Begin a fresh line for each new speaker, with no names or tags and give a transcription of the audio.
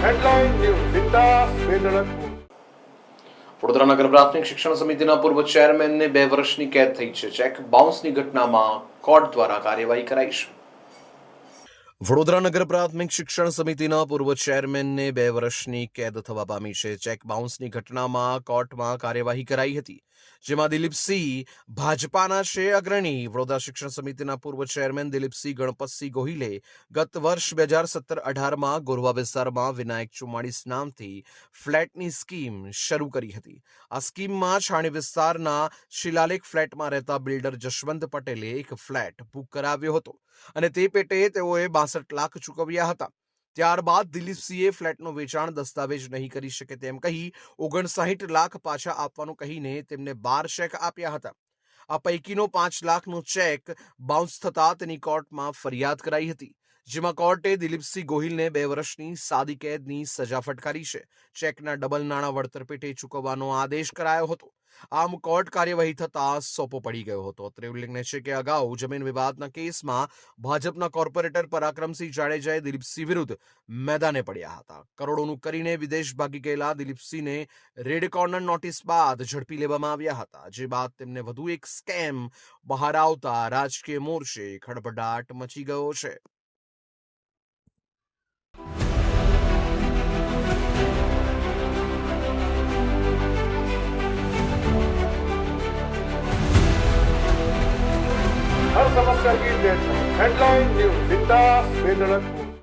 Headline News Zinda Svedalathpur.
Vadodara નગર પ્રાથમિક શિક્ષણ સમિતિના પૂર્વ ચેરમેનને 2 વર્ષની કેદ થઈ છે. ચેક બાઉન્સની ઘટનામાં કોર્ટ દ્વારા કાર્યવાહી કરાઈ છે. વડોદરા નગર પ્રાથમિક શિક્ષણ સમિતિના પૂર્વ ચેરમેનને 2 વર્ષની કેદ થવા પામી છે. ચેક બાઉન્સની ઘટનામાં કોર્ટમાં કાર્યવાહી કરાઈ હતી, જેમાં દિલીપસિંહ ભાજપાના છે અગ્રણી. વડોદરા શિક્ષણ સમિતિના પૂર્વ ચેરમેન દિલીપસિંહ ગણપતસિંહ ગોહિલે ગત વર્ષ 2017-18માં ગોરવા વિસ્તારમાં વિનાયક 44 નામથી ફ્લેટની સ્કીમ શરૂ કરી હતી. આ સ્કીમમાં છાણી વિસ્તારના શિલાલેખ ફ્લેટમાં રહેતા બિલ્ડર જશવંત પટેલે એક ફ્લેટ બુક કરાવ્યો હતો અને તે પેટે તેઓએ 62 લાખ ચૂકવ્યા હતા. ત્યારબાદ દિલીપસિંહે ફ્લેટનું વેચાણ દસ્તાવેજ નહીં કરી શકે તેમ કહી 59 લાખ પાછા આપવાનું કહીને તેમને 12 ચેક આપ્યા હતા. આ પૈકીનો 5 લાખનો ચેક બાઉન્સ થતા તેની કોર્ટમાં ફરિયાદ કરાઈ હતી, જેમાં કોર્ટે દિલીપસિંહ ગોહિલને 2 વર્ષની સાદી કેદની સજા ફટકારી છે. ચેકના ડબલ નાણાં વળતર પેટે ચૂકવવાનો આદેશ કરાયો હતો. આમ કોર્ટ કાર્યવાહી થતા સોપો પડી ગયો હતો. અત્રે ઉલ્લેખનીય છે કે અગાઉ જમીન વિવાદના કેસમાં ભાજપના કોર્પોરેટર પરાક્રમસિંહ જાડેજાએ દિલીપસિંહ વિરુદ્ધ મેદાને પડ્યા હતા. કરોડોનું કરીને વિદેશ ભાગી ગયેલા દિલીપસિંહને રેડ કોર્નર નોટિસ બાદ ઝડપી લેવામાં આવ્યા હતા, જે બાદ તેમને વધુ એક સ્કેમ બહાર આવતા રાજકીય મોરચે ખળભળાટ મચી ગયો છે.
हर समस्या की deadline. Headline News Zinda Svedalathpur.